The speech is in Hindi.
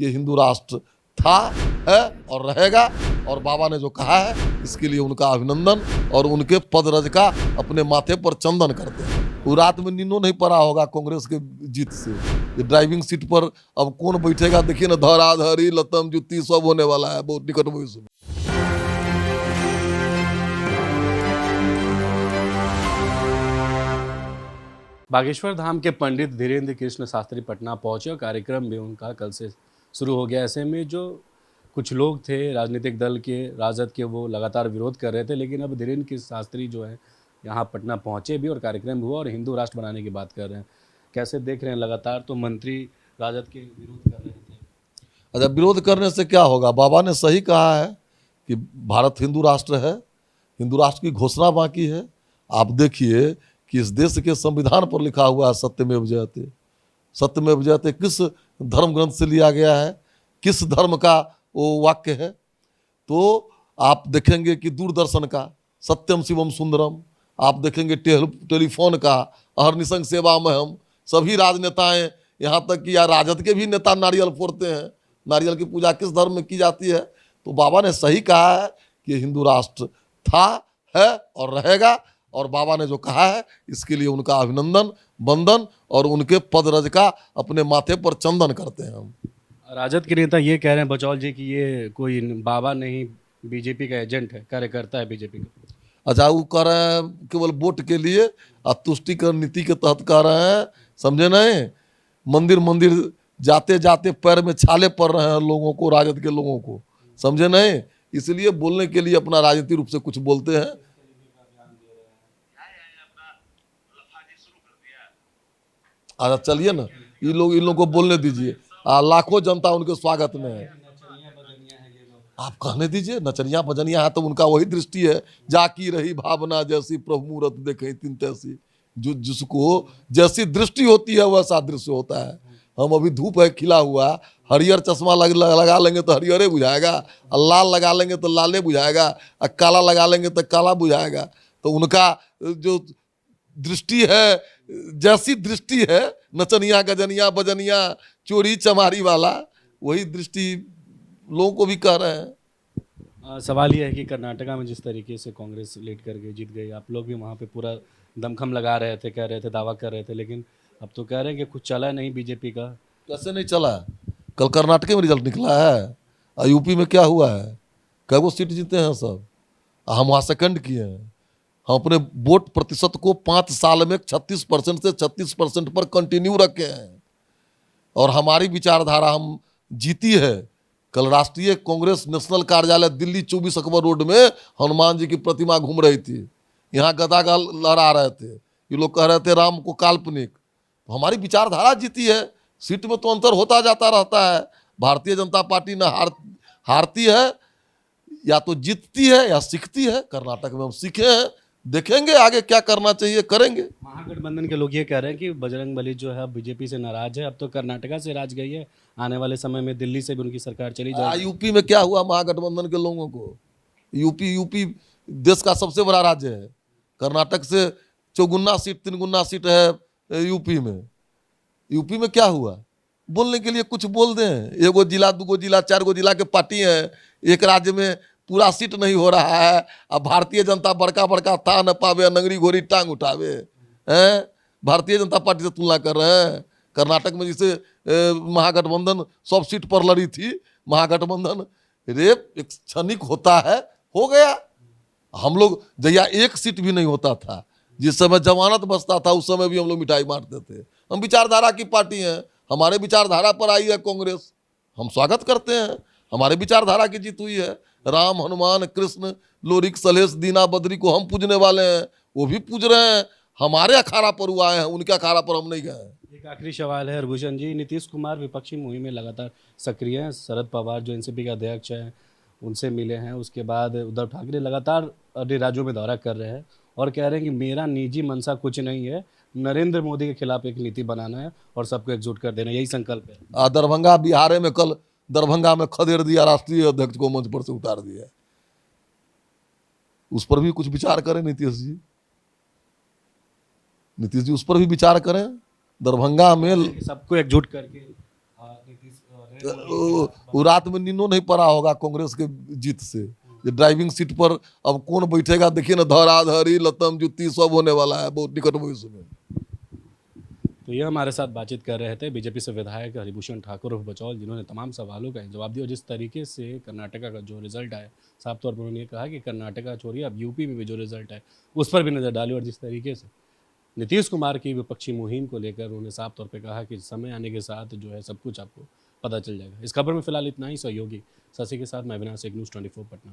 कि ये हिंदू राष्ट्र था, है और रहेगा। और बाबा ने जो कहा है इसके लिए उनका अभिनंदन, और उनके पदरज का अपने माथे पर चंदन करते हैं। वो रात में नींदो नहीं पड़ा होगा कांग्रेस के जीत से। ये ड्राइविंग सीट पर अब कौन बैठेगा देखिए ना, धराधरी लतम जुत्ती सब होने वाला है बहुत निकट भविष्य में। बागेश्वर धाम के पंडित धीरेन्द्र कृष्ण शास्त्री पटना पहुंचे और कार्यक्रम भी उनका कल से शुरू हो गया। ऐसे में जो कुछ लोग थे राजनीतिक दल के, राजद के, वो लगातार विरोध कर रहे थे, लेकिन अब धीरेन्द्र कृष्ण शास्त्री जो है यहाँ पटना पहुंचे भी और कार्यक्रम हुआ और हिंदू राष्ट्र बनाने की बात कर रहे हैं। कैसे देख रहे हैं? लगातार तो मंत्री राजद के विरोध कर रहे थे। अच्छा, विरोध करने से क्या होगा? बाबा ने सही कहा है कि भारत हिंदू राष्ट्र है, हिंदू राष्ट्र की घोषणा बाकी है। आप देखिए कि इस देश के संविधान पर लिखा हुआ है सत्यमेव जयते। सत्यमेव जयते किस धर्म ग्रंथ से लिया गया है, किस धर्म का वो वाक्य है? तो आप देखेंगे कि दूरदर्शन का सत्यम शिवम सुंदरम, आप देखेंगे टेलीफोन का अहर्निशं सेवा में हम सभी राजनेताएं, यहाँ तक कि यार राजद के भी नेता नारियल फोड़ते हैं। नारियल की पूजा किस धर्म में की जाती है? तो बाबा ने सही कहा है कि हिंदू राष्ट्र था, है और रहेगा। और बाबा ने जो कहा है इसके लिए उनका अभिनंदन, वंदन, और उनके पदरज का अपने माथे पर चंदन करते हैं हम। राजद के नेता ये कह रहे हैं बचौल जी कि ये कोई बाबा नहीं, बीजेपी का एजेंट है, कार्यकर्ता है बीजेपी का। अच्छा, वो कह रहे हैं केवल वोट के लिए और तुष्टिकरण नीति के तहत कह रहे हैं, समझे नहीं? मंदिर मंदिर जाते जाते पैर में छाले पड़ रहे हैं लोगों को, राजद के लोगों को, समझे नहीं? इसलिए बोलने के लिए अपना राजनीतिक रूप से कुछ बोलते हैं। अच्छा चलिए ना, इन लोगों को बोलने दीजिए। लाखों जनता उनके स्वागत में है। आप कहने दीजिए, नचनिया भजनिया है तो उनका वही दृष्टि है, जाकी रही भावना जैसी प्रभु मूरत देखे तीन तैसी। जो जिसको जैसी दृष्टि होती है वैसा दृश्य होता है। हम अभी धूप है खिला हुआ, हरियर चश्मा लगा लेंगे तो हरियरे बुझाएगा, और लाल लगा लेंगे तो लाले बुझाएगा, और काला लगा लेंगे तो काला बुझाएगा। तो उनका जो दृष्टि है, जैसी दृष्टि है नचनिया गजनिया बजनिया चोरी चमारी वाला, वही दृष्टि लोगों को भी कह रहे हैं। सवाल यह है कि कर्नाटका में जिस तरीके से कांग्रेस लीड करके जीत गई, आप लोग भी वहाँ पे पूरा दमखम लगा रहे थे, कह रहे थे, दावा कर रहे थे, लेकिन अब तो कह रहे हैं कि कुछ चला नहीं बीजेपी का। कैसे नहीं चला? कल कर्नाटक में रिजल्ट निकला है, और यूपी में क्या हुआ है? कई वो सीट जीते हैं सब, हम वहाँ सेकंड किए हैं। हम अपने वोट प्रतिशत को 5 साल में 36% से 36% पर कंटिन्यू रखे हैं, और हमारी विचारधारा हम जीती है। कल राष्ट्रीय कांग्रेस नेशनल कार्यालय दिल्ली 24 अकबर रोड में हनुमान जी की प्रतिमा घूम रही थी, यहाँ गदा लहरा रहे थे, ये लोग कह रहे थे राम को काल्पनिक। तो हमारी विचारधारा जीती है। सीट में तो अंतर होता जाता रहता है। भारतीय जनता पार्टी न हारती है, या तो जीतती है या सीखती है। कर्नाटक में हम सीखे हैं, देखेंगे आगे क्या करना चाहिए, करेंगे। महागठबंधन के लोग ये कह रहे हैं कि बजरंगबली जो है बीजेपी से नाराज है, अब तो कर्नाटका से राज गई है, आने वाले समय में दिल्ली से भी उनकी सरकार चली जाएगी। यूपी में क्या हुआ महागठबंधन के लोगों को? यूपी देश का सबसे बड़ा राज्य है। कर्नाटक से 4 सीट 3 सीट है यूपी में। यूपी में क्या हुआ? बोलने के लिए कुछ बोल दें। 1 जिला 2 जिला 4 जिला के पार्टी है, एक राज्य में पूरा सीट नहीं हो रहा है। अब भारतीय जनता बड़का बड़का था न पावे, नंगरी घोड़ी टांग उठावे हैं। भारतीय जनता पार्टी से तुलना कर रहे हैं। कर्नाटक में जिसे महागठबंधन 100 सीट पर लड़ी थी, महागठबंधन रेप एक क्षणिक होता है, हो गया। हम लोग जया 1 सीट भी नहीं होता था, जिस समय जमानत बचता था उस समय भी हम लोग मिठाई बांटते थे। हम विचारधारा की पार्टी हैं, हमारे विचारधारा पर आई है कांग्रेस, हम स्वागत करते हैं। हमारे विचारधारा की जीत हुई है। राम हनुमान कृष्ण लोरिक सलेश दीना बद्री को हम पूजने वाले हैं, वो भी पूज रहे हैं। हमारे अखाड़ा पर वो आए हैं, उनके अखाड़ा पर हम नहीं गए हैं। एक आखिरी सवाल है हरभूषण जी, नीतीश कुमार विपक्षी मुहिम में लगातार सक्रिय हैं। शरद पवार जो एनसीपी का अध्यक्ष हैं उनसे मिले हैं, उसके बाद उद्धव ठाकरे लगातार अन्य राज्यों में दौरा कर रहे हैं और कह रहे हैं कि मेरा निजी मंशा कुछ नहीं है, नरेंद्र मोदी के खिलाफ एक नीति बनाना है और सबको एकजुट कर देना, यही संकल्प है। दरभंगा बिहार में कल दरभंगा में खदेड़ दिया, राष्ट्रीय अध्यक्ष को मंच पर से उतार दिया। उस पर भी कुछ विचार करें नीतीश जी। उस पर भी विचार करें। दरभंगा में सबको एकजुट करके वो रात में नींदो नहीं पड़ा होगा कांग्रेस के जीत से। ये ड्राइविंग सीट पर अब कौन बैठेगा देखिए ना, धराधरी लतम जुत्ती सब होने वाला है बहुत निकट भविष्य में। तो ये हमारे साथ बातचीत कर रहे थे बीजेपी से विधायक हरिभूषण ठाकुर उर्फ बचौल, जिन्होंने तमाम सवालों का जवाब दिया। और जिस तरीके से कर्नाटका का जो रिजल्ट आया, साफ तौर पर उन्होंने कहा कि कर्नाटका छोड़िए, अब यूपी में भी जो रिजल्ट है उस पर भी नज़र डाली। और जिस तरीके से नीतीश कुमार की विपक्षी मुहिम को लेकर उन्होंने साफ तौर पर कहा कि समय आने के साथ जो है सब कुछ आपको पता चल जाएगा। इस खबर में फिलहाल इतना ही। सहयोगी शशि के साथ मैं अविनाश, एक न्यूज़ 24 पटना।